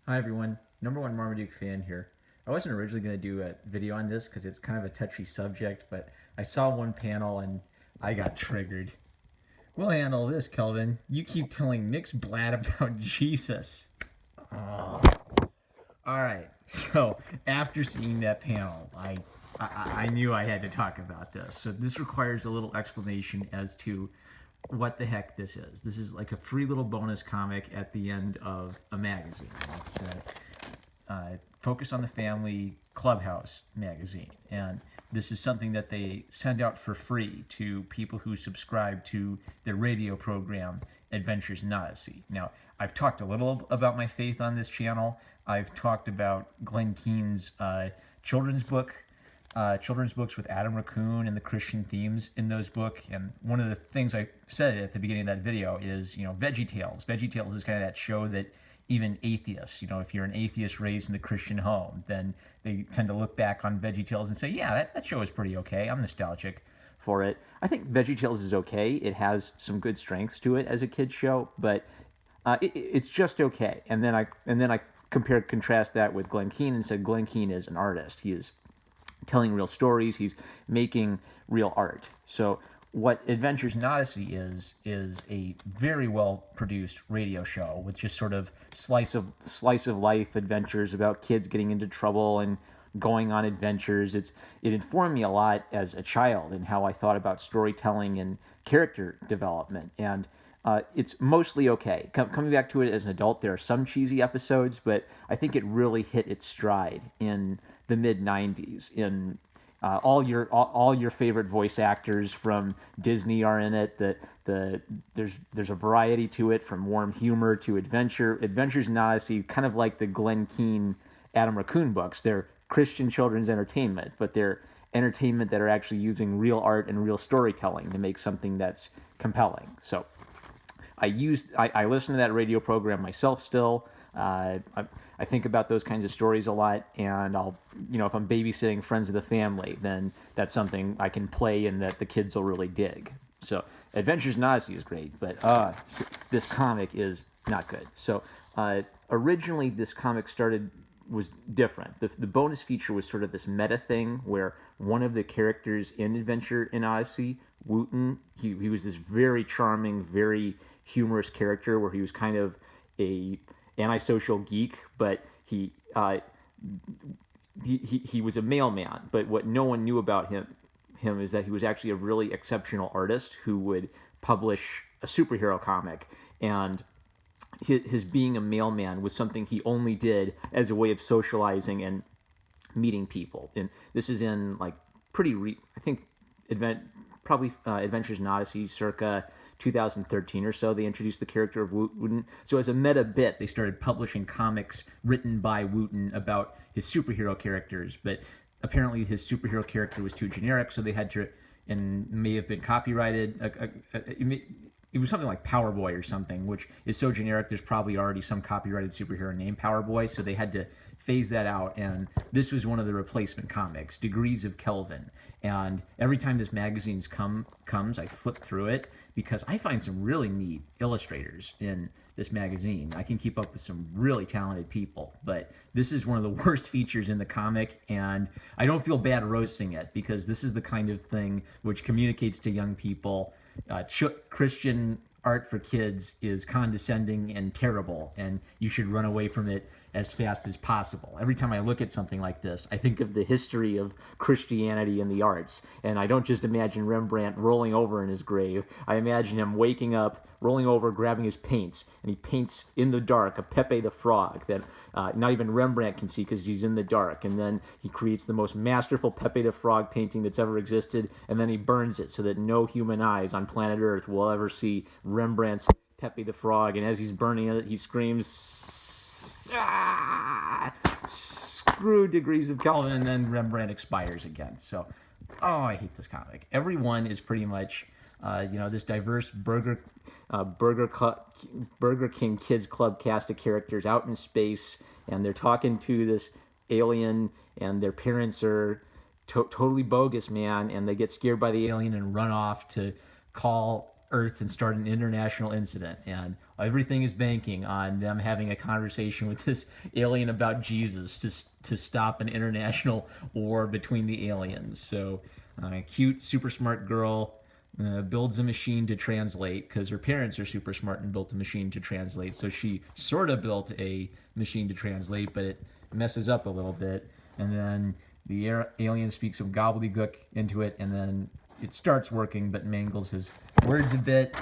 Hi everyone, number one Marmaduke fan here. I wasn't originally going to do a video on this because it's kind of a touchy subject, but I saw one panel and I got triggered. We'll handle this, Kelvin. You keep telling Nixblatt about Jesus. Oh. All right, so after seeing that panel, I knew I had to talk about this. So this requires a little explanation as to what the heck this is. This is like a free little bonus comic at the end of a magazine. It's Focus on the Family Clubhouse magazine. And this is something that they send out for free to people who subscribe to their radio program, Adventures in Odyssey. Now, I've talked a little about my faith on this channel. I've talked about Glenn Keane's children's books with Adam Raccoon and the Christian themes in those books. And one of the things I said at the beginning of that video is, VeggieTales. VeggieTales is kind of that show that even atheists, if you're an atheist raised in a Christian home, then they tend to look back on VeggieTales and say, yeah, that show is pretty okay. I'm nostalgic for it. I think VeggieTales is okay. It has some good strengths to it as a kid's show, but it's just okay. And then I contrast that with Glenn Keane and said Glenn Keane is an artist. He is telling real stories. He's making real art. So what Adventures in Odyssey is a very well produced radio show with just sort of slice of life adventures about kids getting into trouble and going on adventures. It informed me a lot as a child in how I thought about storytelling and character development. And it's mostly okay. Coming back to it as an adult, there are some cheesy episodes, but I think it really hit its stride in the mid '90s. In all your favorite voice actors from Disney are in it. There's a variety to it, from warm humor to adventure. Adventures in Odyssey, kind of like the Glenn Keane, Adam Raccoon books. They're Christian children's entertainment, but they're entertainment that are actually using real art and real storytelling to make something that's compelling. So I listen to that radio program myself still. I think about those kinds of stories a lot, and if I'm babysitting friends of the family, then that's something I can play and that the kids will really dig. So Adventures in Odyssey is great, but this comic is not good. So originally this comic was different. The bonus feature was sort of this meta thing where one of the characters in Adventure in Odyssey, Wooten, he was this very charming, very humorous character where he was kind of a antisocial geek, but he was a mailman. But what no one knew about him is that he was actually a really exceptional artist who would publish a superhero comic, and his being a mailman was something he only did as a way of socializing and meeting people. And this is in like I think Adventures in Odyssey circa 2013 or so. They introduced the character of Wooten. So as a meta bit, they started publishing comics written by Wooten about his superhero characters. But apparently his superhero character was too generic, so they had to, and may have been copyrighted. It was something like Power Boy or something, which is so generic there's probably already some copyrighted superhero named Power Boy, so they had to phase that out. And this was one of the replacement comics, Degrees of Kelvin. And every time this magazine comes, I flip through it because I find some really neat illustrators in this magazine. I can keep up with some really talented people, but this is one of the worst features in the comic, and I don't feel bad roasting it because this is the kind of thing which communicates to young people. Christian art for kids is condescending and terrible, and you should run away from it as fast as possible. Every time I look at something like this, I think of the history of Christianity and the arts, and I don't just imagine Rembrandt rolling over in his grave. I imagine him waking up, rolling over, grabbing his paints, and he paints in the dark a Pepe the Frog that not even Rembrandt can see because he's in the dark, and then he creates the most masterful Pepe the Frog painting that's ever existed, and then he burns it so that no human eyes on planet Earth will ever see Rembrandt's Pepe the Frog, and as he's burning it, he screams, screw Degrees of Kelvin, and then Rembrandt expires again. So, I hate this comic. Everyone is pretty much, this diverse Burger King Kids Club cast of characters out in space, and they're talking to this alien, and their parents are totally bogus, man, and they get scared by the alien and run off to call Earth and start an international incident, and everything is banking on them having a conversation with this alien about Jesus to stop an international war between the aliens. So, cute, super smart girl builds a machine to translate because her parents are super smart and built a machine to translate. So she sort of built a machine to translate, but it messes up a little bit. And then the alien speaks some gobbledygook into it, and then it starts working, but mangles his words a bit.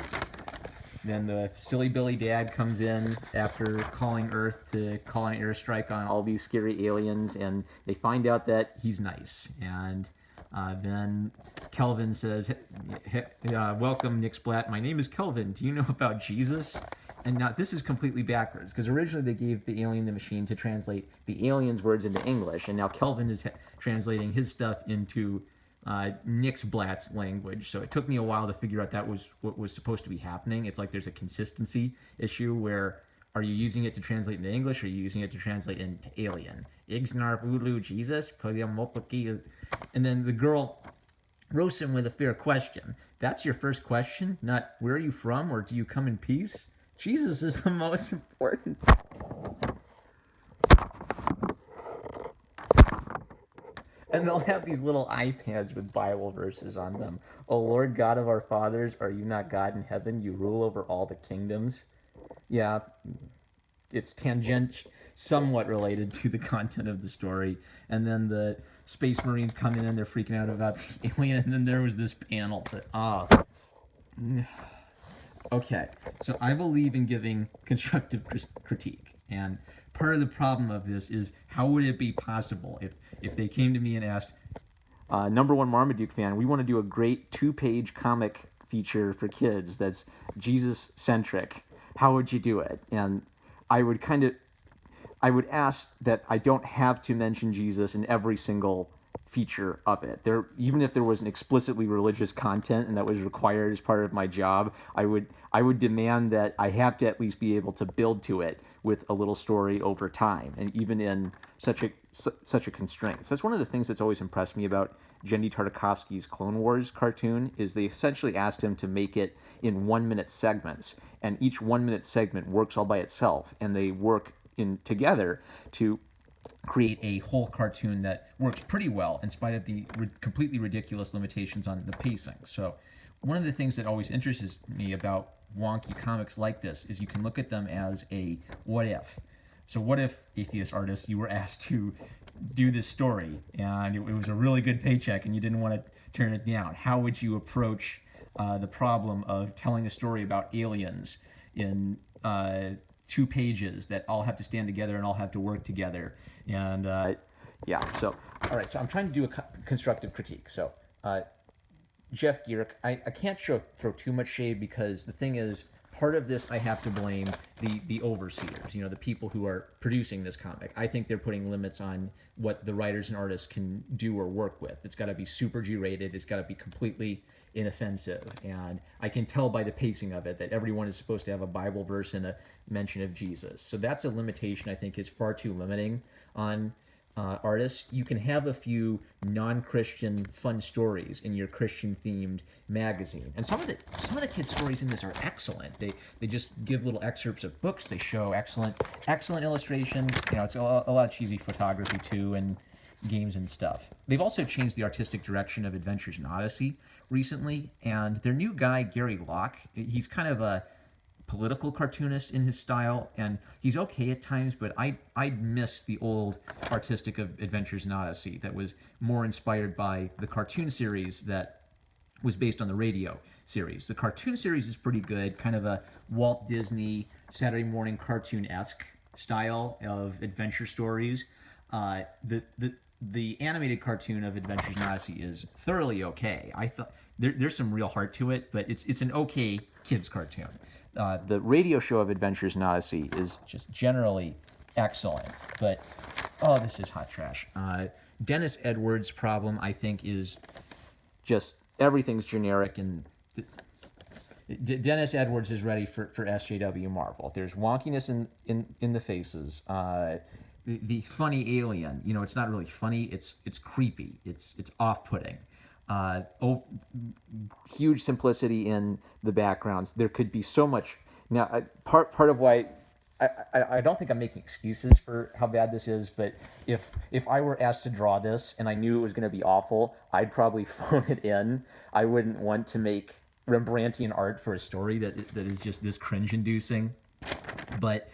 Then the silly Billy dad comes in after calling Earth to call an airstrike on all these scary aliens, and they find out that he's nice. And then Kelvin says, welcome, Nixblatt. My name is Kelvin. Do you know about Jesus? And now this is completely backwards, because originally they gave the alien the machine to translate the alien's words into English, and now Kelvin is translating his stuff into Nixblatt's language. So it took me a while to figure out that was what was supposed to be happening. It's like there's a consistency issue where are you using it to translate into English or are you using it to translate into alien? Igsnar Ulu Jesus. And then the girl roasts him with a fair question. That's your first question? Not where are you from or do you come in peace? Jesus is the most important. And they'll have these little iPads with Bible verses on them. O Lord God of our fathers, are you not God in heaven? You rule over all the kingdoms. Yeah, it's somewhat related to the content of the story. And then the Space Marines come in and they're freaking out about the alien. And then there was this panel that, okay, so I believe in giving constructive critique. And part of the problem of this is how would it be possible if they came to me and asked, number one Marmaduke fan, we want to do a great 2-page comic feature for kids that's Jesus-centric. How would you do it? And I would ask that I don't have to mention Jesus in every single feature of it. Even if there was an explicitly religious content and that was required as part of my job, I would demand that I have to at least be able to build to it with a little story over time, and even in such a constraint. So that's one of the things that's always impressed me about Genndy Tartakovsky's Clone Wars cartoon is they essentially asked him to make it in 1-minute segments, and each 1-minute segment works all by itself, and they work in together to create a whole cartoon that works pretty well in spite of the completely ridiculous limitations on the pacing. So one of the things that always interests me about wonky comics like this is you can look at them as a what if. So what if, atheist artist, you were asked to do this story and it was a really good paycheck and you didn't want to turn it down? How would you approach the problem of telling a story about aliens in 2 pages that all have to stand together and all have to work together? And yeah, so all right, so I'm trying to do a constructive critique. So Jeff Gierk, I can't throw too much shade because the thing is, part of this I have to blame the overseers, the people who are producing this comic. I think they're putting limits on what the writers and artists can do or work with. It's got to be super G-rated. It's got to be completely inoffensive. And I can tell by the pacing of it that everyone is supposed to have a Bible verse and a mention of Jesus. So that's a limitation I think is far too limiting on artists. You can have a few non-Christian fun stories in your Christian-themed magazine, and some of the kids' stories in this are excellent. They just give little excerpts of books. They show excellent illustration. It's a lot of cheesy photography too, and games and stuff. They've also changed the artistic direction of Adventures in Odyssey recently, and their new guy Gary Locke, he's kind of a political cartoonist in his style, and he's okay at times, but I miss the old artistic of Adventures in Odyssey that was more inspired by the cartoon series that was based on the radio series. The cartoon series is pretty good, kind of a Walt Disney Saturday morning cartoon-esque style of adventure stories. The animated cartoon of Adventures in Odyssey is thoroughly okay. I thought there's some real heart to it, but it's an okay kids cartoon. The radio show of Adventures in Odyssey is just generally excellent, but this is hot trash. Dennis Edwards' problem, I think, is just everything's generic, and Dennis Edwards is ready for SJW Marvel. There's wonkiness in the faces. The funny alien, it's not really funny. It's creepy. It's off-putting. huge simplicity in the backgrounds. There could be so much. Now, part of why I don't think I'm making excuses for how bad this is, but if I were asked to draw this and I knew it was going to be awful, I'd probably phone it in. I wouldn't want to make Rembrandtian art for a story that is just this cringe-inducing. But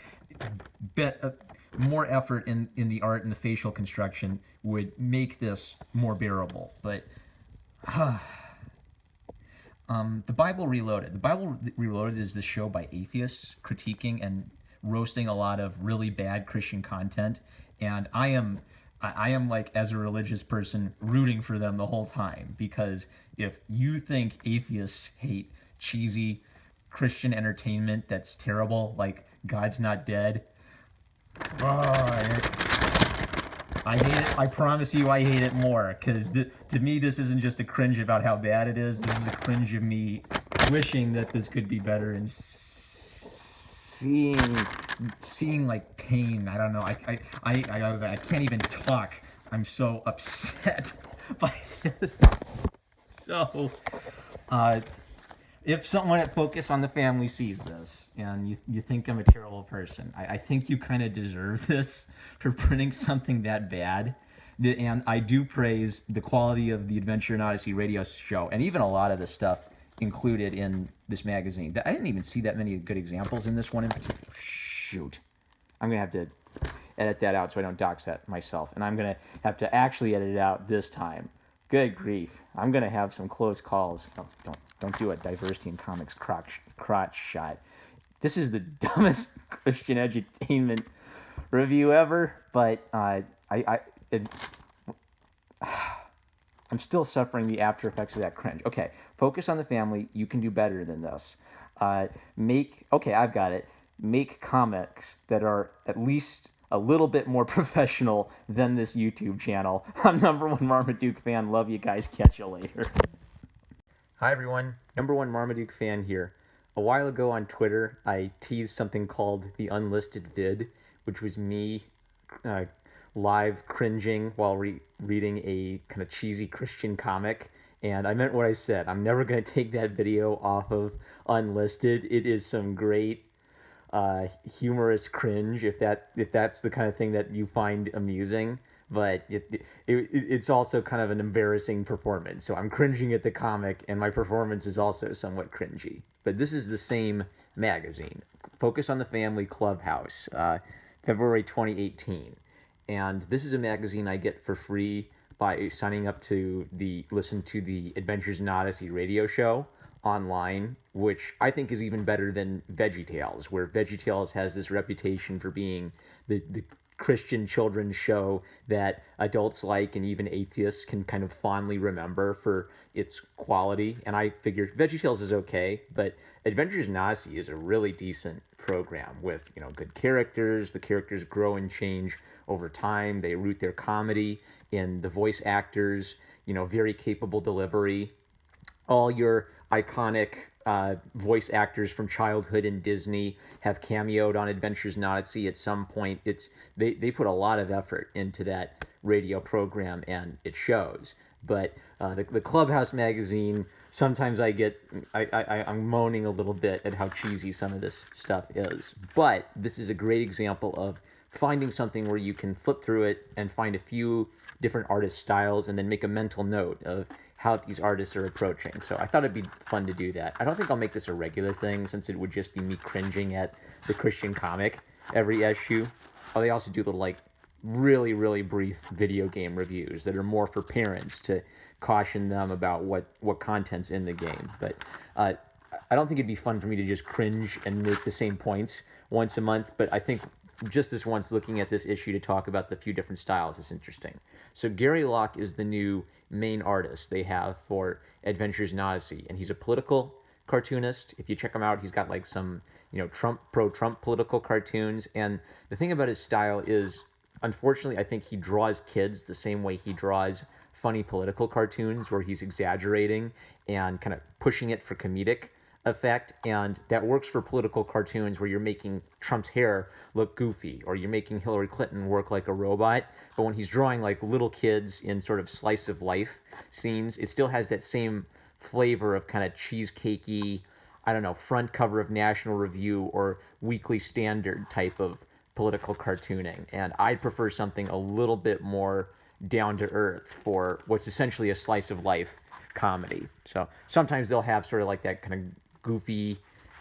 more effort in the art and the facial construction would make this more bearable. But the Bible Reloaded. The Bible Reloaded is the show by atheists critiquing and roasting a lot of really bad Christian content, and I am like, as a religious person, rooting for them the whole time, because if you think atheists hate cheesy Christian entertainment that's terrible, like God's Not Dead, I hate it. I promise you, I hate it more, because to me, this isn't just a cringe about how bad it is. This is a cringe of me wishing that this could be better and seeing like pain. I don't know. I can't even talk. I'm so upset by this. So, if someone at Focus on the Family sees this and you think I'm a terrible person, I think you kind of deserve this for printing something that bad. And I do praise the quality of the Adventure and Odyssey radio show, and even a lot of the stuff included in this magazine. I didn't even see that many good examples in this one in particular. Shoot. I'm going to have to edit that out so I don't dox that myself. And I'm going to have to actually edit it out this time. Good grief. I'm going to have some close calls. Oh, don't do a Diversity in Comics crotch shot. This is the dumbest Christian edutainment review ever, but I'm still suffering the after effects of that cringe. Okay, Focus on the Family. You can do better than this. Okay, I've got it. Make comics that are at least a little bit more professional than this YouTube channel. I'm #1 Marmaduke fan. Love you guys. Catch you later. Hi everyone, #1 Marmaduke fan here. A while ago on Twitter, I teased something called the Unlisted Vid, which was me live cringing while reading a kind of cheesy Christian comic. And I meant what I said. I'm never going to take that video off of Unlisted. It is some great humorous cringe, if that's the kind of thing that you find amusing. But it's also kind of an embarrassing performance. So I'm cringing at the comic, and my performance is also somewhat cringy. But this is the same magazine, Focus on the Family Clubhouse, February 2018. And this is a magazine I get for free by signing up to listen to the Adventures in Odyssey radio show online, which I think is even better than VeggieTales, where VeggieTales has this reputation for being the Christian children's show that adults like and even atheists can kind of fondly remember for its quality. And I figured VeggieTales is okay, but Adventures in Odyssey is a really decent program with, good characters. The characters grow and change over time. They root their comedy in the voice actors, very capable delivery. All your iconic voice actors from childhood in Disney have cameoed on Adventures in Odyssey at some point. They put a lot of effort into that radio program, and it shows. But the Clubhouse magazine, sometimes I'm moaning a little bit at how cheesy some of this stuff is. But this is a great example of finding something where you can flip through it and find a few different artist styles and then make a mental note of how these artists are approaching. So I thought it'd be fun to do that. I don't think I'll make this a regular thing, since it would just be me cringing at the Christian comic every issue. Oh, they also do little, really, really brief video game reviews that are more for parents to caution them about what content's in the game. But I don't think it'd be fun for me to just cringe and make the same points once a month, but I think just this once, looking at this issue to talk about the few different styles is interesting. So Gary Locke is the new main artist they have for Adventures in Odyssey, and he's a political cartoonist. If you check him out, he's got some pro-Trump political cartoons. And the thing about his style is, unfortunately, I think he draws kids the same way he draws funny political cartoons, where he's exaggerating and kind of pushing it for comedic effect, and that works for political cartoons where you're making Trump's hair look goofy, or you're making Hillary Clinton work like a robot. But when he's drawing like little kids in sort of slice of life scenes, it still has that same flavor of kind of cheesecakey, I don't know, front cover of National Review or Weekly Standard type of political cartooning. And I'd prefer something a little bit more down to earth for what's essentially a slice of life comedy. So sometimes they'll have sort of like that kind of goofy,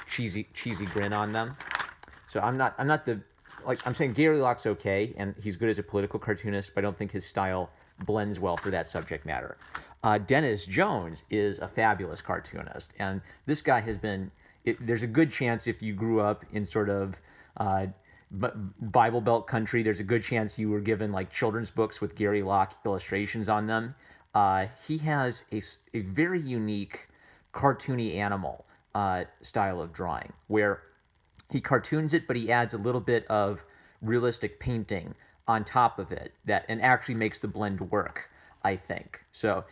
cheesy grin on them. So I'm not the, like, I'm saying Gary Locke's okay, and he's good as a political cartoonist, but I don't think his style blends well for that subject matter. Dennis Jones is a fabulous cartoonist, and this guy has been. There's a good chance if you grew up in sort of Bible Belt country, there's a good chance you were given like children's books with Gary Locke illustrations on them. He has a very unique cartoony animal style of drawing where he cartoons it, but he adds a little bit of realistic painting on top of it that and actually makes the blend work, I think. So,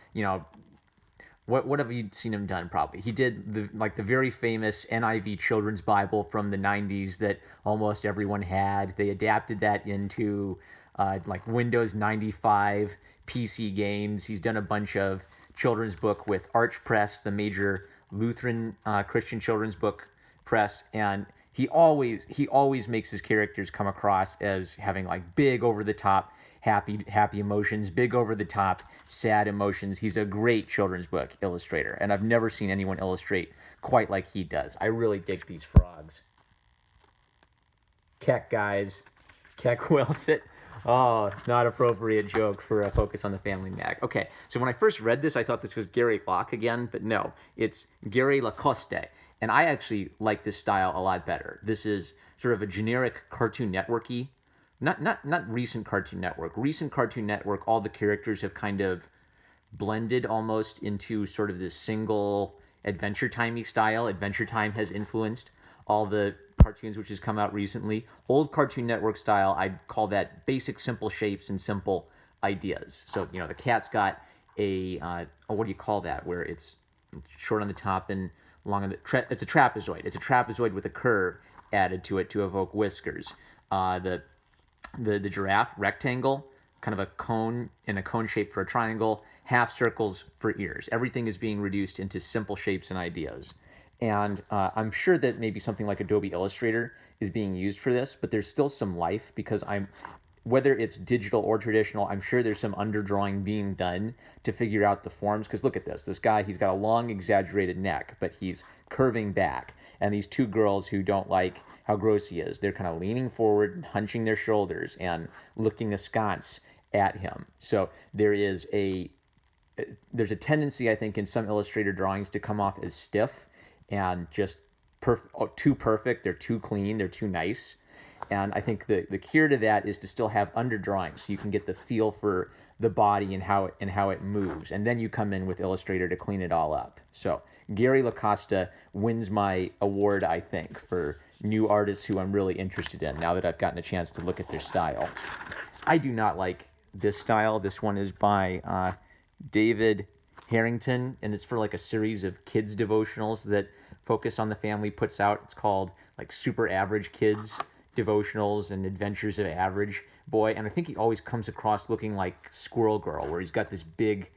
what have you seen him done? Probably he did the very famous NIV Children's Bible from the '90s that almost everyone had. They adapted that into like Windows 95 PC games. He's done a bunch of children's book with Arch Press, the major Lutheran Christian children's book press, and he always makes his characters come across as having like big over the top happy emotions, big over the top sad emotions. He's a great children's book illustrator, and I've never seen anyone illustrate quite like he does. I really dig these frogs. Keck, guys. Keck Wilson. Oh, not appropriate joke for a Focus on the Family mag. Okay, so when I first read this, I thought this was Gary Locke again, but no, it's Gary Lacoste. And I actually like this style a lot better. This is sort of a generic Cartoon Network-y, not recent Cartoon Network. Recent Cartoon Network, all the characters have kind of blended almost into sort of this single Adventure Time-y style. Adventure Time has influenced all the cartoons which has come out recently. Old Cartoon Network style, I'd call that basic simple shapes and simple ideas. So, the cat's got a, what do you call that, where it's short on the top and long on the, it's a trapezoid. It's a trapezoid with a curve added to it to evoke whiskers. The giraffe, rectangle, kind of a cone in a cone shape for a triangle, half circles for ears. Everything is being reduced into simple shapes and ideas. And I'm sure that maybe something like Adobe Illustrator is being used for this, but there's still some life because whether it's digital or traditional, I'm sure there's some underdrawing being done to figure out the forms. Because look at this. This guy, he's got a long, exaggerated neck, but he's curving back. And these two girls who don't like how gross he is, they're kind of leaning forward and hunching their shoulders and looking askance at him. So there's a tendency, I think, in some Illustrator drawings to come off as stiff and just too perfect. They're too clean. They're too nice. And I think the cure to that is to still have underdrawings so you can get the feel for the body and how it moves. And then you come in with Illustrator to clean it all up. So Gary Lacoste wins my award, I think, for new artists who I'm really interested in now that I've gotten a chance to look at their style. I do not like this style. This one is by David Harrington, and it's for like a series of kids devotionals that Focus on the Family puts out. It's called like Super Average Kids Devotionals and Adventures of Average Boy, and I think he always comes across looking like Squirrel Girl, where he's got this big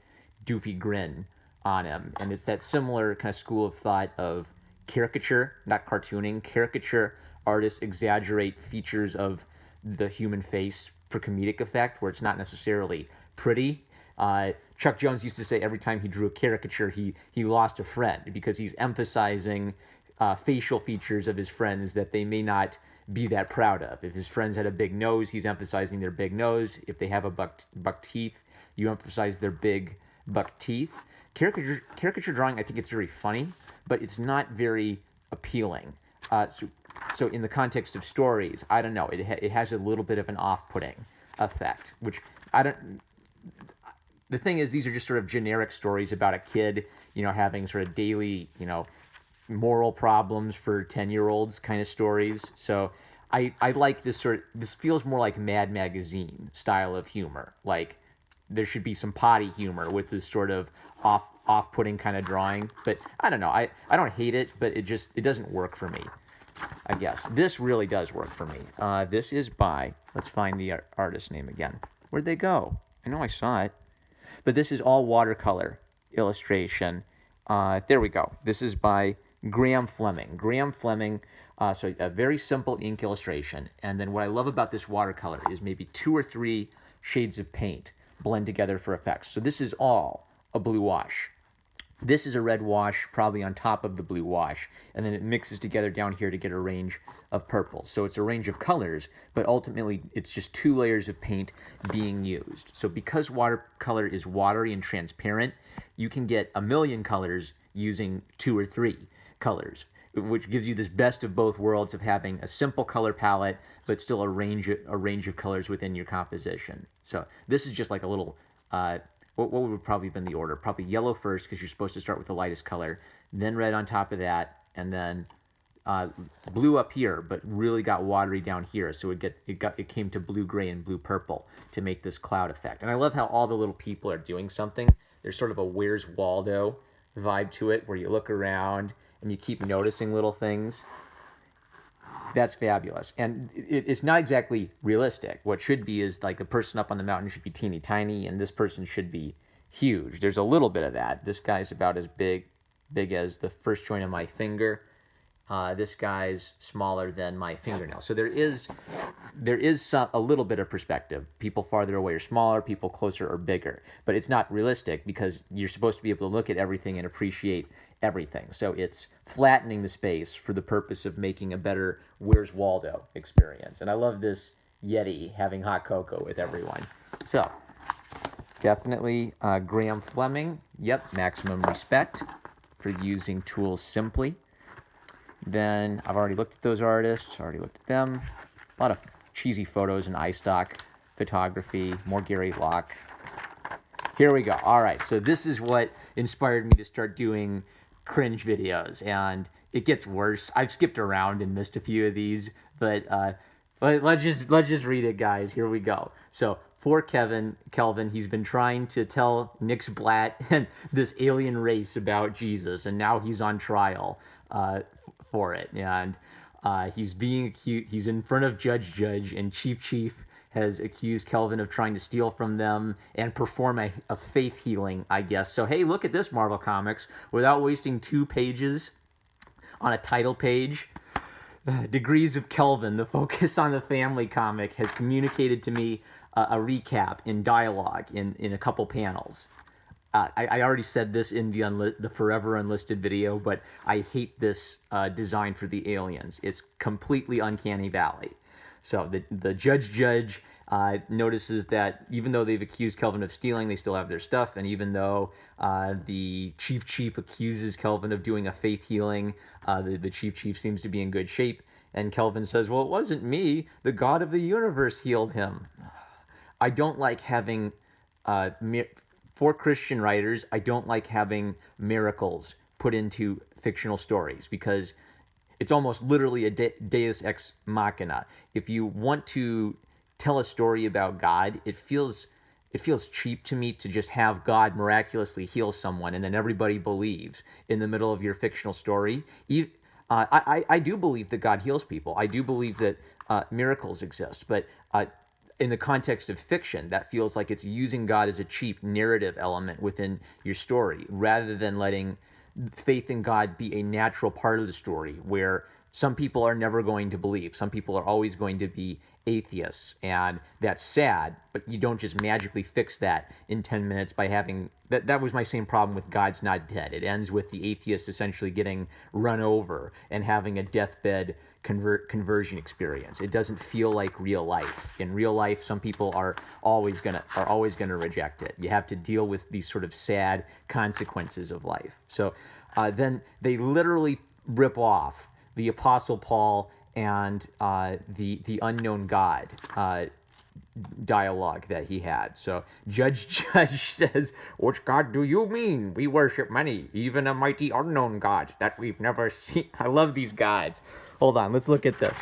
doofy grin on him. And it's that similar kind of school of thought of caricature, not cartooning. Caricature artists exaggerate features of the human face for comedic effect, where it's not necessarily pretty. Chuck Jones used to say every time he drew a caricature, he lost a friend because he's emphasizing facial features of his friends that they may not be that proud of. If his friends had a big nose, he's emphasizing their big nose. If they have a buck teeth, you emphasize their big buck teeth. Caricature drawing, I think it's very funny, but it's not very appealing. So in the context of stories, I don't know. It has a little bit of an off-putting effect, which I don't. The thing is, these are just sort of generic stories about a kid, having sort of daily, moral problems for 10-year-olds kind of stories. So I like this this feels more like Mad Magazine style of humor. Like there should be some potty humor with this sort of off-putting kind of drawing. But I don't know. I don't hate it, but it doesn't work for me, I guess. This really does work for me. This is by, let's find the artist name again. Where'd they go? I know I saw it. But this is all watercolor illustration. There we go. This is by Graham Fleming. Graham Fleming, so a very simple ink illustration. And then what I love about this watercolor is maybe 2 or 3 shades of paint blend together for effects. So this is all a blue wash. This is a red wash, probably on top of the blue wash, and then it mixes together down here to get a range of purples. So it's a range of colors, but ultimately it's just 2 layers of paint being used. So because watercolor is watery and transparent, you can get a million colors using 2 or 3 colors, which gives you this best of both worlds of having a simple color palette, but still a range of colors within your composition. So this is just like a little what would probably have been the order? Probably yellow first, because you're supposed to start with the lightest color, then red on top of that, and then blue up here, but really got watery down here. So it came to blue gray and blue purple to make this cloud effect. And I love how all the little people are doing something. There's sort of a Where's Waldo vibe to it, where you look around and you keep noticing little things. That's fabulous. And it's not exactly realistic. What should be is like the person up on the mountain should be teeny tiny, and this person should be huge. There's a little bit of that. This guy's about as big as the first joint of my finger. This guy's smaller than my fingernail. So there is a little bit of perspective. People farther away are smaller, people closer are bigger. But it's not realistic, because you're supposed to be able to look at everything and appreciate everything. So it's flattening the space for the purpose of making a better Where's Waldo experience. And I love this Yeti having hot cocoa with everyone. So definitely Graham Fleming. Yep, maximum respect for using tools simply. Then I've already looked at those artists, already looked at them. A lot of cheesy photos and iStock photography, more Gary Locke. Here we go. All right, so this is what inspired me to start doing cringe videos, and it gets worse. I've skipped around and missed a few of these, but let's just read it, guys. Here we go. So poor Kelvin, he's been trying to tell Nixblatt and this alien race about Jesus, and now he's on trial for it. And he's being accused. He's in front of Judge, and Chief has accused Kelvin of trying to steal from them and perform a faith healing, I guess. So, hey, look at this, Marvel Comics. Without wasting 2 pages on a title page, Degrees of Kelvin, the Focus on the Family comic, has communicated to me a recap in dialogue in a couple panels. I already said this in the Forever Unlisted video, but I hate this design for the aliens. It's completely Uncanny Valley. So the judge notices that even though they've accused Kelvin of stealing, they still have their stuff. And even though the chief accuses Kelvin of doing a faith healing, the chief seems to be in good shape. And Kelvin says, well, it wasn't me. The God of the universe healed him. I don't like having, for Christian writers, I don't like having miracles put into fictional stories, because it's almost literally a deus ex machina. If you want to tell a story about God, it feels cheap to me to just have God miraculously heal someone and then everybody believes in the middle of your fictional story. I do believe that God heals people. I do believe that miracles exist, but in the context of fiction, that feels like it's using God as a cheap narrative element within your story, rather than letting faith in God be a natural part of the story, where some people are never going to believe. Some people are always going to be atheists, and that's sad, but you don't just magically fix that in 10 minutes by having... That was my same problem with God's Not Dead. It ends with the atheist essentially getting run over and having a deathbed conversion experience. It doesn't feel like real life. In real life, some people are always gonna reject it. You have to deal with these sort of sad consequences of life. So then they literally rip off the Apostle Paul and the unknown God dialogue that he had. So Judge says, "Which God do you mean? We worship many, even a mighty unknown God that we've never seen." I love these guides. Hold on, let's look at this.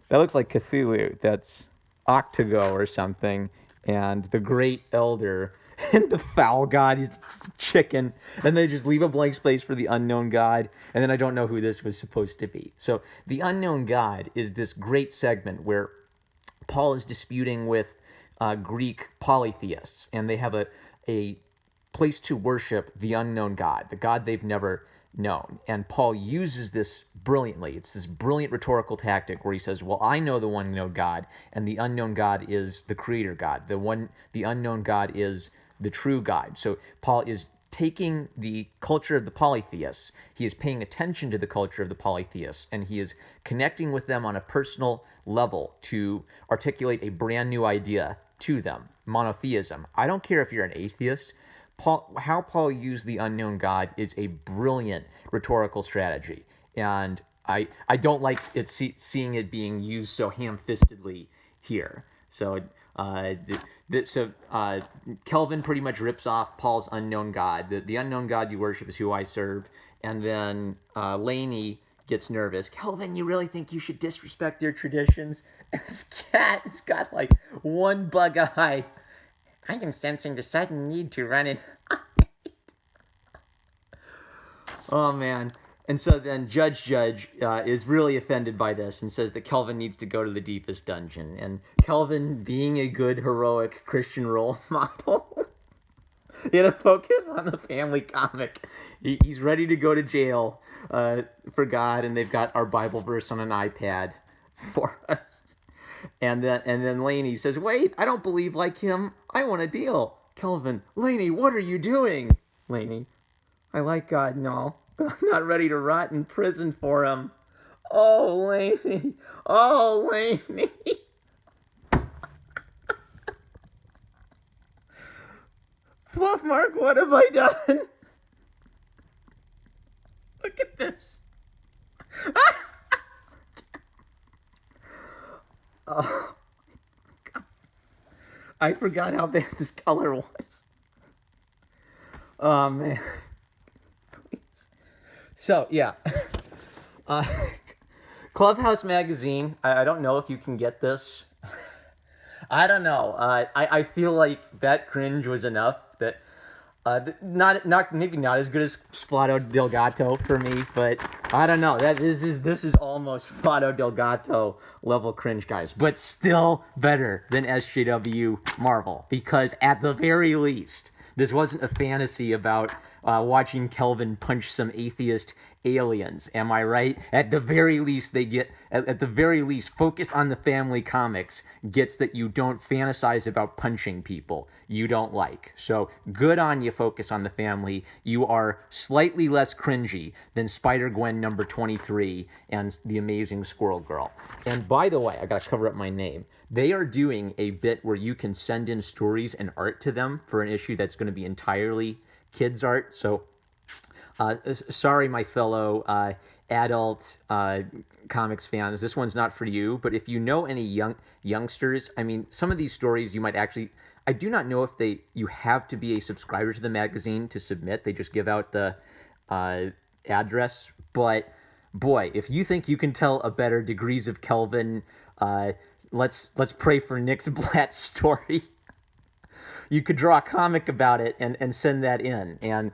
That looks like Cthulhu. That's Octago or something. And the Great Elder And the foul god is chicken. And they just leave a blank space for the unknown god. And then I don't know who this was supposed to be. So the unknown god is this great segment where Paul is disputing with Greek polytheists, and they have a place to worship the unknown God, the God they've never known. And Paul uses this brilliantly. It's this brilliant rhetorical tactic where he says, well, I know the one known God, and the unknown God is the creator God. The unknown God is the true God. So Paul is taking the culture of the polytheists, he is paying attention to the culture of the polytheists, and he is connecting with them on a personal level to articulate a brand new idea to them, monotheism. I don't care if you're an atheist. How Paul used the unknown God is a brilliant rhetorical strategy, and I don't like seeing it being used so ham-fistedly here. So Kelvin pretty much rips off Paul's unknown God. The unknown God you worship is who I serve. And then Laney gets nervous. Kelvin, you really think you should disrespect their traditions? And this cat, it's got like one bug eye. I am sensing the sudden need to run and hide. Oh, man. And so then Judge is really offended by this and says that Kelvin needs to go to the deepest dungeon. And Kelvin, being a good, heroic Christian role model, in a focus on the family comic, he's ready to go to jail for God, and they've got our Bible verse on an iPad for us. And then Laney says, wait, I don't believe like him. I want a deal. Kelvin, Laney, what are you doing? Laney, I like God and all, but I'm not ready to rot in prison for him. Oh, Laney. Oh, Laney. Fluffnark, what have I done? Look at this. Oh, God. I forgot how bad this color was. Oh, man. Please. So, yeah. Clubhouse Magazine. I don't know if you can get this. I don't know. I feel like that cringe was enough. That maybe not as good as Splato Del Gato for me, but I don't know. This is almost Splato Del Gato level cringe, guys, but still better than SJW Marvel, because at the very least, this wasn't a fantasy about watching Kelvin punch some atheist aliens. Am I right? At the very least, at the very least, Focus on the Family Comics gets that you don't fantasize about punching people you don't like. So good on you, Focus on the Family. You are slightly less cringy than Spider-Gwen number 23 and The Amazing Squirrel Girl. And by the way, I gotta cover up my name. They are doing a bit where you can send in stories and art to them for an issue that's going to be entirely kids art. So sorry, my fellow adult comics fans, this one's not for you. But if you know any youngsters, I mean, some of these stories you might actually. I do not know if you have to be a subscriber to the magazine to submit. They just give out the address. But boy, if you think you can tell a better Degrees of Kelvin, let's pray for Nixblatt's story. You could draw a comic about it and send that in. And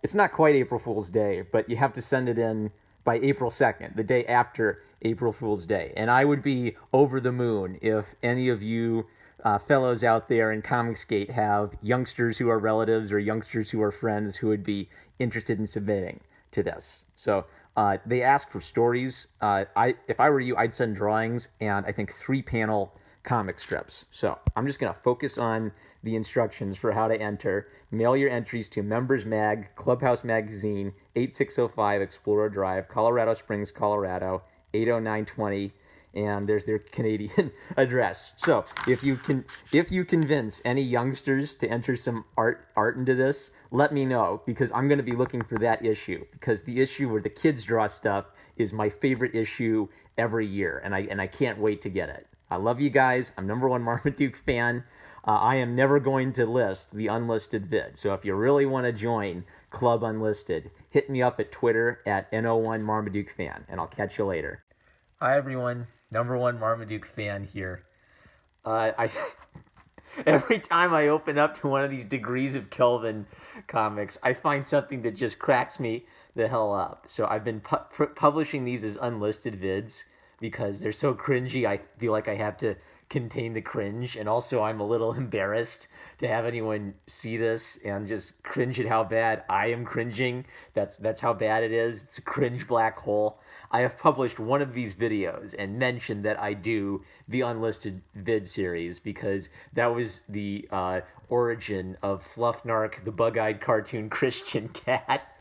it's not quite April Fool's Day, but you have to send it in by April 2nd, the day after April Fool's Day. And I would be over the moon if any of you fellows out there in Comicsgate have youngsters who are relatives or youngsters who are friends who would be interested in submitting to this. So they ask for stories. If I were you, I'd send drawings and I think 3-panel comic strips. So I'm just going to focus on the instructions for how to enter. Mail your entries to Members Mag, Clubhouse Magazine, 8605 Explorer Drive, Colorado Springs, Colorado, 80920. And there's their Canadian address. So if you convince any youngsters to enter some art into this, let me know, because I'm going to be looking for that issue, because the issue where the kids draw stuff is my favorite issue every year, and I can't wait to get it. I love you guys. I'm #1 Marmaduke fan. I am never going to list the unlisted vid. So if you really want to join Club Unlisted, hit me up at Twitter at @N01 Marmaduke fan, and I'll catch you later. Hi everyone, #1 Marmaduke fan here. Every time I open up to one of these Degrees of Kelvin comics, I find something that just cracks me the hell up. So I've been publishing these as unlisted vids because they're so cringy. I feel like I have to contain the cringe, and also I'm a little embarrassed to have anyone see this and just cringe at how bad I am cringing. That's how bad it is. It's a cringe black hole. I have published one of these videos and mentioned that I do the Unlisted Vid series because that was the origin of Fluffnark, the bug-eyed cartoon Christian cat.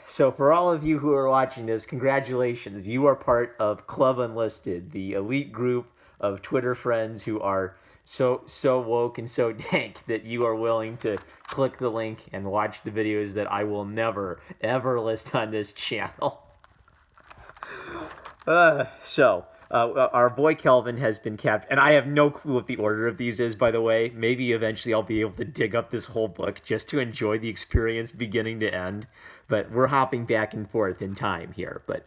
So for all of you who are watching this, congratulations. You are part of Club Unlisted, the elite group of Twitter friends who are so woke and so dank that you are willing to click the link and watch the videos that I will never, ever list on this channel. Our boy Kelvin has been captured, and I have no clue what the order of these is, by the way. Maybe eventually I'll be able to dig up this whole book just to enjoy the experience beginning to end, but we're hopping back and forth in time here. But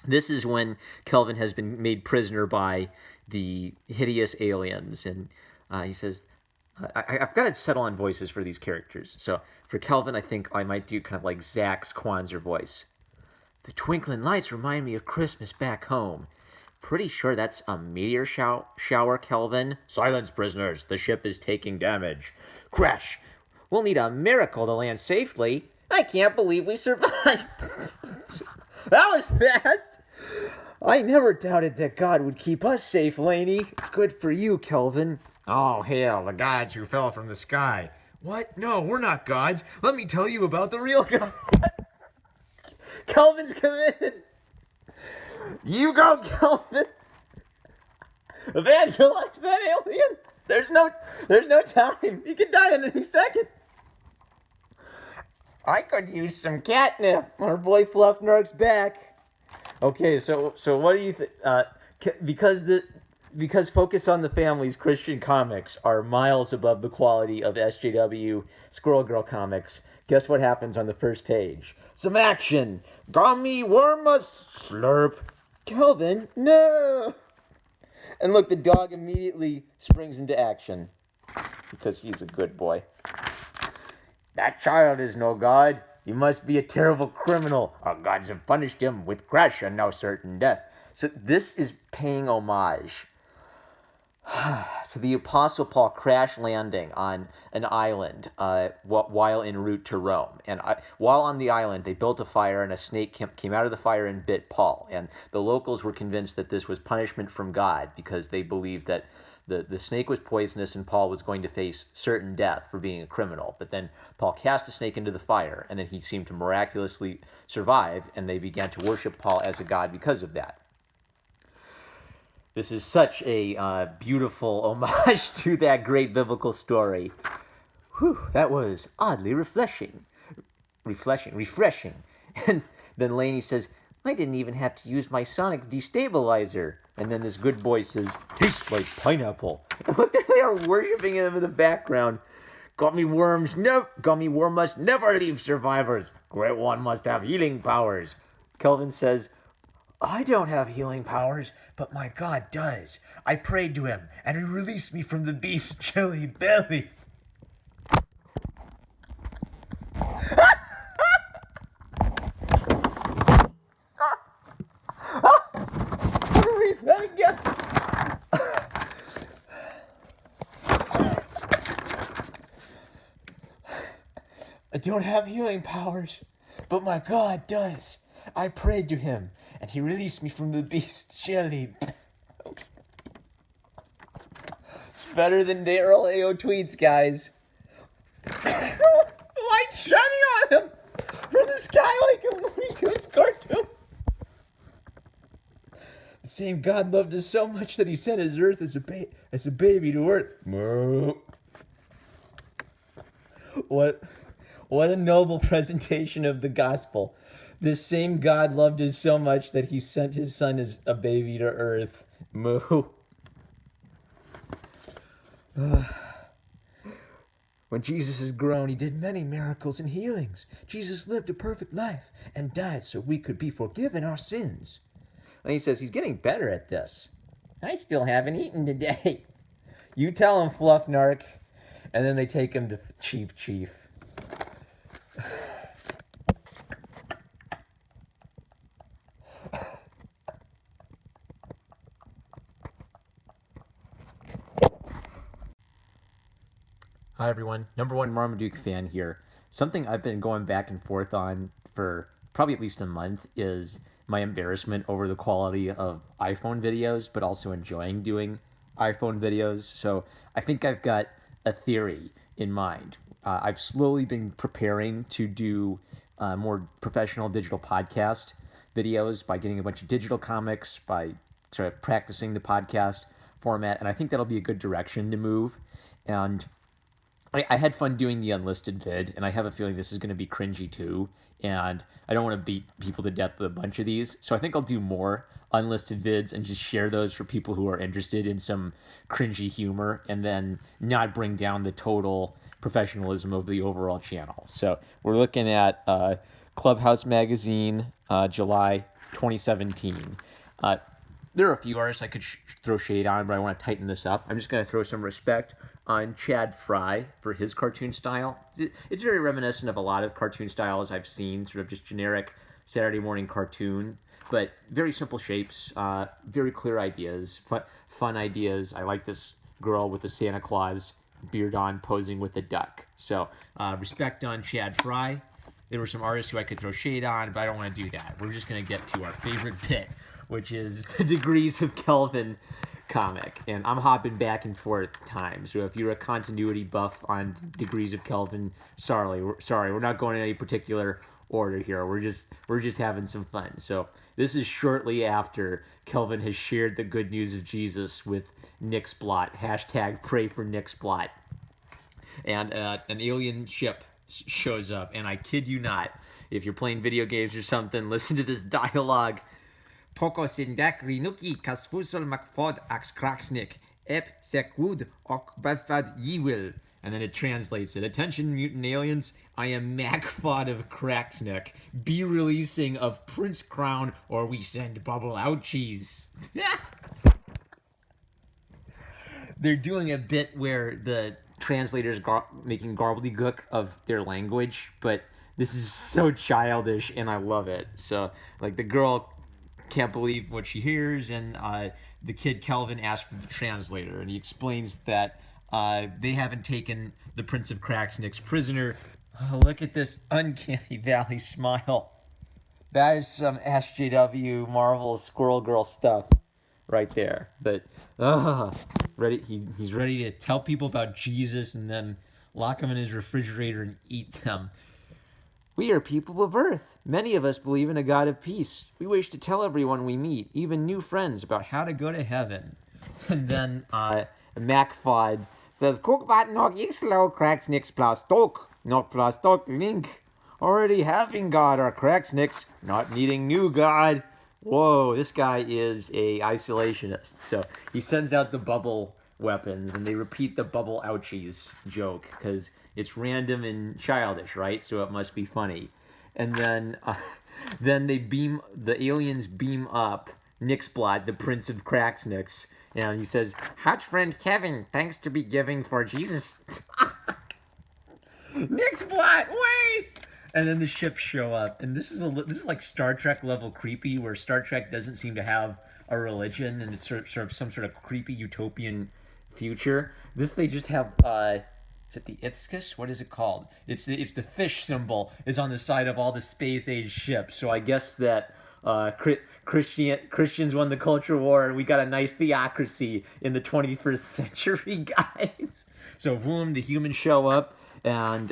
this is when Kelvin has been made prisoner by the hideous aliens, and he says, I've got to settle on voices for these characters. So for Kelvin, I think I might do kind of like Zach's Kwanzaa voice. The twinkling lights remind me of Christmas back home. Pretty sure that's a meteor shower, Kelvin. Silence, prisoners. The ship is taking damage. Crash. We'll need a miracle to land safely. I can't believe we survived. That was fast. I never doubted that God would keep us safe, Laney. Good for you, Kelvin. Oh, hell, the gods who fell from the sky. What? No, we're not gods. Let me tell you about the real God. Kelvin's committed. You go, Kelvin. Evangelize that alien. There's no time. He could die in any second. I could use some catnip. Our boy Fluffnark's back. Okay, so what do you think? Because Focus on the Family's Christian comics are miles above the quality of SJW Squirrel Girl comics. Guess what happens on the first page? Some action. Gummy wormus slurp. Kelvin, no. And look, the dog immediately springs into action because he's a good boy. That child is no god. He must be a terrible criminal. Our gods have punished him with crash and now certain death. So this is paying homage to the Apostle Paul crash landing on an island while en route to Rome. And while on the island, they built a fire, and a snake came out of the fire and bit Paul. And the locals were convinced that this was punishment from God because they believed that the snake was poisonous and Paul was going to face certain death for being a criminal. But then Paul cast the snake into the fire, and then he seemed to miraculously survive, and they began to worship Paul as a god because of that. This is such a beautiful homage to that great biblical story. Whew, that was oddly refreshing. And then Laney says, I didn't even have to use my sonic destabilizer. And then this good boy says, tastes like pineapple. And look, they are worshiping him in the background. Gummy worm must never leave survivors. Great one must have healing powers. Kelvin says, I don't have healing powers, but my God does. I prayed to him, and he released me from the beast's chilly belly. Read that again. I don't have healing powers, but my God does. I prayed to him, and he released me from the beast's jelly. It's better than Daryl AO tweets, guys. Light shining on him from the sky like a Looney Tunes cartoon. The same God loved us so much that he sent his earth as a baby to earth. What a noble presentation of the gospel. This same God loved us so much that he sent his son as a baby to earth. Moo. When Jesus is grown, he did many miracles and healings. Jesus lived a perfect life and died so we could be forgiven our sins. And he says he's getting better at this. I still haven't eaten today. You tell him, Fluffnark. And then they take him to Chief. Hi everyone, number one Marmaduke fan here. Something I've been going back and forth on for probably at least a month is my embarrassment over the quality of iPhone videos, but also enjoying doing iPhone videos. So I think I've got a theory in mind. I've slowly been preparing to do more professional digital podcast videos by getting a bunch of digital comics, by sort of practicing the podcast format, and I think that'll be a good direction to move. And I had fun doing the unlisted vid, and I have a feeling this is going to be cringy too. And I don't want to beat people to death with a bunch of these, so I think I'll do more unlisted vids and just share those for people who are interested in some cringy humor, and then not bring down the total professionalism of the overall channel. So we're looking at Clubhouse Magazine, July 2017. There are a few artists I could throw shade on, but I want to tighten this up. I'm just going to throw some respect on Chad Fry for his cartoon style. It's very reminiscent of a lot of cartoon styles I've seen, sort of just generic Saturday morning cartoon, but very simple shapes, very clear ideas, fun ideas. I like this girl with the Santa Claus beard on posing with a duck. So respect on Chad Fry. There were some artists who I could throw shade on, but I don't want to do that. We're just going to get to our favorite bit, which is the Degrees of Kelvin comic. And I'm hopping back and forth time. So if you're a continuity buff on Degrees of Kelvin, sorry, we're not going in any particular order here. We're just having some fun. So this is shortly after Kelvin has shared the good news of Jesus with Nixblatt. Hashtag pray for Nixblatt. And an alien ship shows up, and I kid you not, if you're playing video games or something, listen to this dialogue. Poko sindak rinuki kasfusol makfod ax kraksnik ep sekud ok badfad yiwil. And then it translates it. Attention, mutant aliens. I am Macfod of Cracksneck. Be releasing of Prince Crown, or we send bubble ouchies. They're doing a bit where the translators making gobbledygook of their language, but this is so childish, and I love it. So, like, the girl can't believe what she hears, and the kid Kelvin asks for the translator, and he explains that they haven't taken the Prince of Cracksnick's prisoner. Oh, look at this uncanny valley smile. That is some SJW Marvel Squirrel Girl stuff right there. But ready, he's ready to tell people about Jesus and then lock them in his refrigerator and eat them. We are people of Earth. Many of us believe in a God of peace. We wish to tell everyone we meet, even new friends, about how to go to heaven. And then MacFod says, Cookbat nog slow cracks nix plastok, not plastok link. Already having God or cracks nix, not needing new God. Whoa, this guy is a isolationist. So he sends out the bubble weapons, and they repeat the bubble ouchies joke, because it's random and childish, right? So it must be funny. And then the aliens beam up Nixblatt, the Prince of Cracksnicks, and he says, hot friend Kevin, thanks to be giving for Jesus. Nixblatt, wait! And then the ships show up, and this is like Star Trek level creepy, where Star Trek doesn't seem to have a religion, and it's sort of some sort of creepy utopian future. This they just have is it the Itzkish? What is it called? It's the fish symbol is on the side of all the space age ships. So I guess that Christians won the culture war, and we got a nice theocracy in the 21st century, guys. So boom, the humans show up, and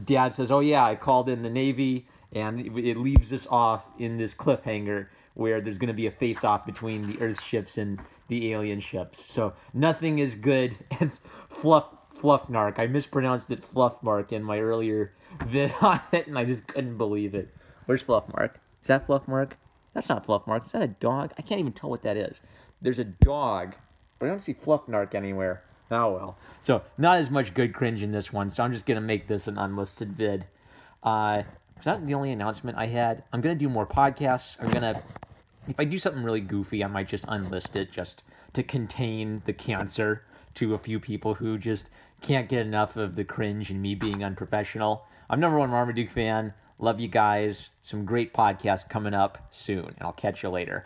Dad says, "Oh yeah, I called in the Navy," and it leaves us off in this cliffhanger where there's going to be a face-off between the Earth ships and the alien ships. So nothing is good as Fluffnark. I mispronounced it Fluffmark in my earlier vid on it, and I just couldn't believe it. Where's Fluffmark? Is that Fluffmark? That's not Fluffmark. Is that a dog? I can't even tell what that is. There's a dog, but I don't see Fluffnark anywhere. Oh well. So not as much good cringe in this one, so I'm just going to make this an unlisted vid. Is that the only announcement I had? I'm going to do more podcasts. If I do something really goofy, I might just unlist it just to contain the cancer to a few people who just can't get enough of the cringe and me being unprofessional. I'm number one Marmaduke fan. Love you guys. Some great podcasts coming up soon, and I'll catch you later.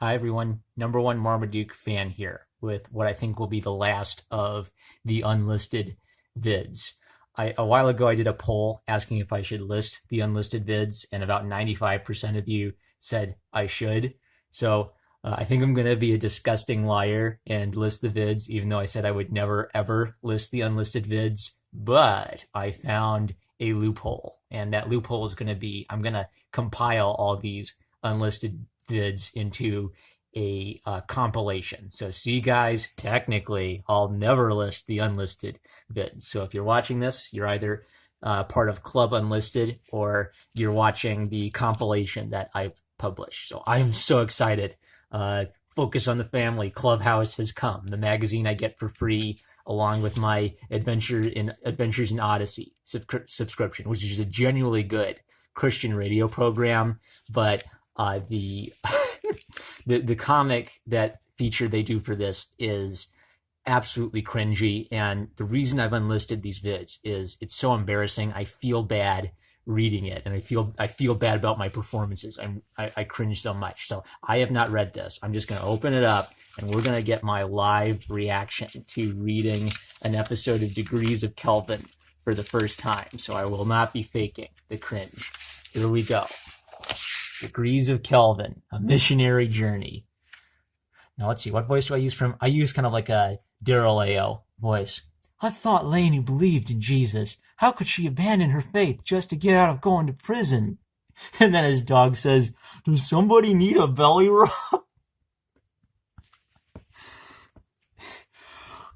Hi, everyone. Number one Marmaduke fan here with what I think will be the last of the unlisted vids. A while ago, I did a poll asking if I should list the unlisted vids, and about 95% of you said I should. So I think I'm going to be a disgusting liar and list the vids, even though I said I would never, ever list the unlisted vids. But I found a loophole, and that loophole is going to be I'm going to compile all these unlisted vids into a compilation. So see, guys, technically, I'll never list the unlisted vids. So if you're watching this, you're either part of Club Unlisted or you're watching the compilation that I've published. So I am so excited. Focus on the Family Clubhouse has come, the magazine I get for free along with my Adventures in Odyssey subscription, which is a genuinely good Christian radio program. But the comic that feature they do for this is absolutely cringy, and the reason I've unlisted these vids is it's so embarrassing. I feel bad reading it, and I feel bad about my performances. I cringe so much. So I have not read this. I'm just going to open it up, and we're going to get my live reaction to reading an episode of Degrees of Kelvin for the first time. So I will not be faking the cringe. Here we go. Degrees of Kelvin, a missionary journey. Now let's see, what voice do I use from? I use kind of like a Daryl Ao voice. I thought Lainey believed in Jesus. How could she abandon her faith just to get out of going to prison? And then his dog says, does somebody need a belly rub?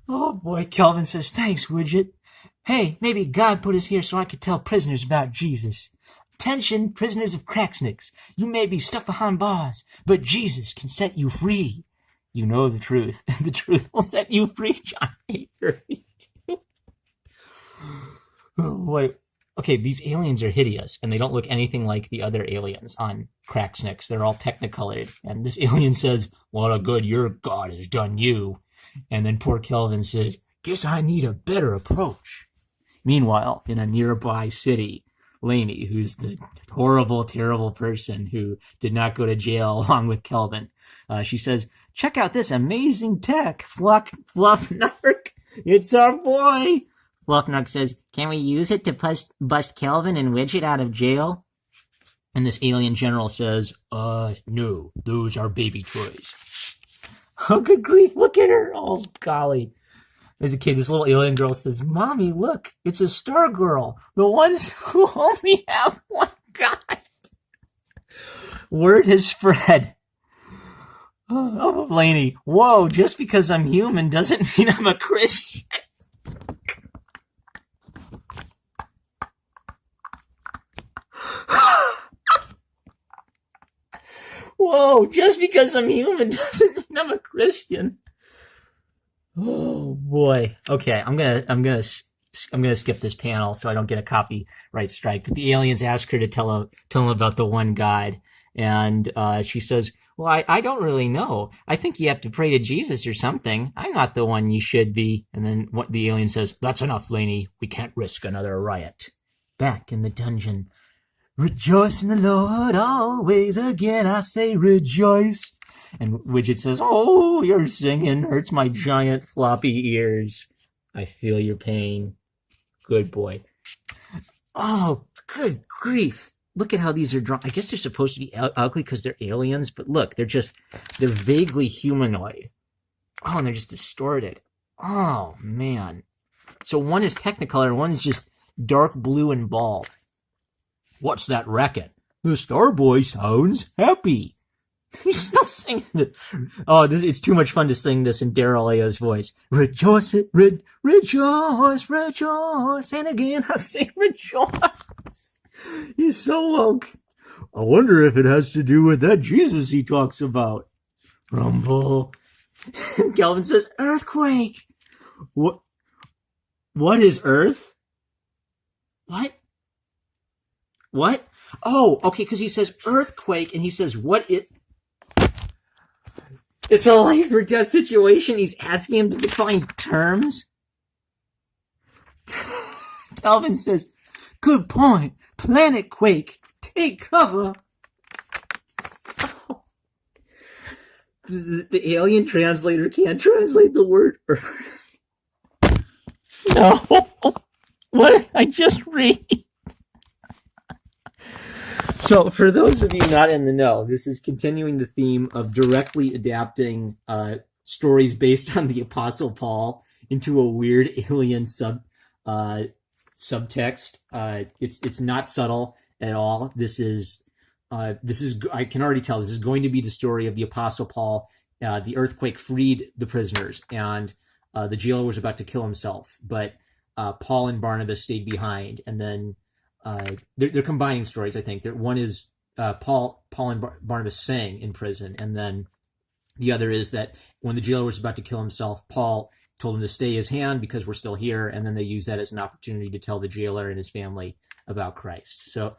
Oh boy, Kelvin says, thanks, Widget. Hey, maybe God put us here so I could tell prisoners about Jesus. Attention, prisoners of Cracksnicks. You may be stuck behind bars, but Jesus can set you free. You know the truth, and the truth will set you free, John 8:32. Oh, wait. Okay, these aliens are hideous, and they don't look anything like the other aliens on Cracksnicks. They're all technicolored, and this alien says, what a good your God has done you. And then poor Kelvin says, guess I need a better approach. Meanwhile, in a nearby city, Lainey, who's the horrible, terrible person who did not go to jail along with Kelvin, she says, check out this amazing tech, Fluffnark. It's our boy. Fluffnark says, can we use it to bust Kelvin and Widget out of jail? And this alien general says, no, those are baby toys. Oh, good grief, look at her. Oh, golly. There's a kid, this little alien girl says, Mommy, look, it's a star girl. The ones who only have one God. Word has spread. Oh, Lainey, whoa, just because I'm human doesn't mean I'm a Christian. Whoa, just because I'm human doesn't mean I'm a Christian. Oh boy. Okay, I'm gonna skip this panel so I don't get a copyright strike. But the aliens ask her to tell them about the one God, and she says, well, I don't really know. I think you have to pray to Jesus or something. I'm not the one you should be. And then what the alien says, that's enough, Lainey. We can't risk another riot. Back in the dungeon. Rejoice in the Lord always. Again, I say rejoice. And Widget says, oh, your singing hurts my giant floppy ears. I feel your pain. Good boy. Oh, good grief. Look at how these are drawn. I guess they're supposed to be ugly because they're aliens, but look, they're vaguely humanoid. Oh, and they're just distorted. Oh, man. So one is Technicolor and one's just dark blue and bald. What's that racket? The Starboy sounds happy. He's still singing it. Oh, it's too much fun to sing this in Daryl Ao's voice. Rejoice it, rejoice, rejoice. And again, I say rejoice. He's so woke. I wonder if it has to do with that Jesus he talks about. Rumble. Kelvin says, earthquake. What is Earth? What? Oh, okay, because he says earthquake, and he says, what it... It's a life or death situation. He's asking him to define terms. Kelvin says, "Good point. Planet quake. Take cover." The alien translator can't translate the word Earth. No. What did I just read? So, for those of you not in the know, this is continuing the theme of directly adapting stories based on the Apostle Paul into a weird alien subtext. It's not subtle at all. This is I can already tell this is going to be the story of the Apostle Paul. The earthquake freed the prisoners, and the jailer was about to kill himself, but Paul and Barnabas stayed behind, and then they're combining stories. I think one is Paul and Barnabas sang in prison, and then the other is that when the jailer was about to kill himself, Paul told him to stay his hand because we're still here, and then they use that as an opportunity to tell the jailer and his family about Christ. So,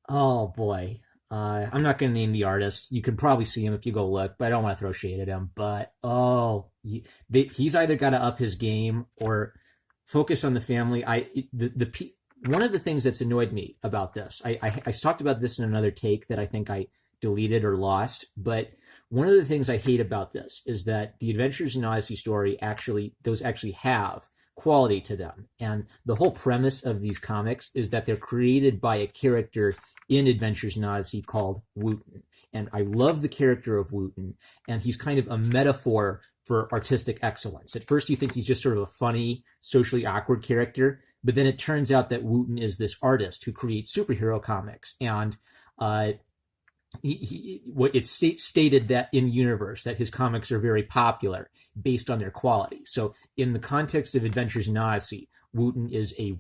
oh boy. I'm not going to name the artist. You can probably see him if you go look, but I don't want to throw shade at him. But, he's either got to up his game or focus on the family. One of the things that's annoyed me about this, I talked about this in another take that I think I deleted or lost, but one of the things I hate about this is that the Adventures in Odyssey story actually have quality to them. And the whole premise of these comics is that they're created by a character in Adventures in Odyssey called Wooten. And I love the character of Wooten, and he's kind of a metaphor for artistic excellence. At first you think he's just sort of a funny, socially awkward character, but then it turns out that Wooten is this artist who creates superhero comics. And it's stated that in universe that his comics are very popular based on their quality. So in the context of Adventures in Odyssey, Wooten is a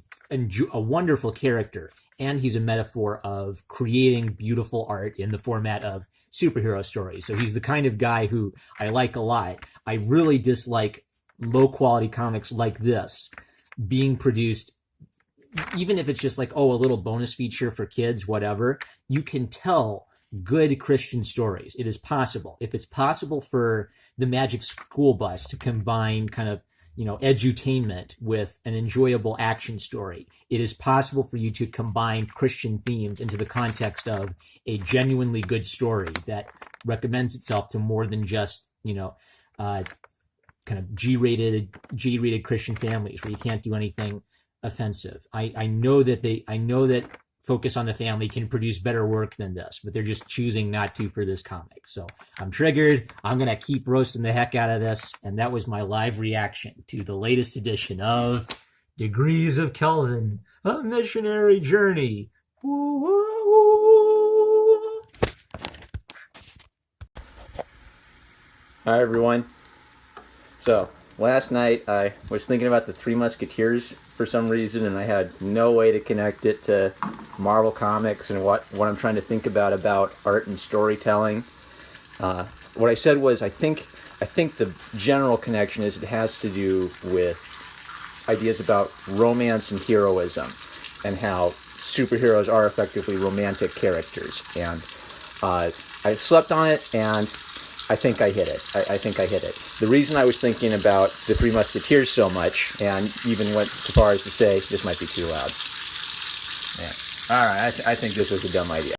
wonderful character, and he's a metaphor of creating beautiful art in the format of superhero stories. So he's the kind of guy who I like a lot. I really dislike low quality comics like this being produced, even if it's just like, a little bonus feature for kids, whatever. You can tell good Christian stories. It is possible. If it's possible for the Magic School Bus to combine kind of edutainment with an enjoyable action story, it is possible for you to combine Christian themes into the context of a genuinely good story that recommends itself to more than just, kind of G-rated Christian families where you can't do anything offensive. I know that Focus on the Family can produce better work than this, but they're just choosing not to for this comic. So I'm triggered. I'm going to keep roasting the heck out of this. And that was my live reaction to the latest edition of Degrees of Kelvin, A Missionary Journey. Woo, woo, woo. Hi, everyone. So, last night I was thinking about the Three Musketeers for some reason, and I had no way to connect it to Marvel Comics and what I'm trying to think about art and storytelling. What I said was I think the general connection is it has to do with ideas about romance and heroism and how superheroes are effectively romantic characters. And I slept on it, and I think I hit it. I think I hit it. The reason I was thinking about the Three Musketeers so much, and even went so far as to say this might be too loud. Yeah. All right, I think this was a dumb idea.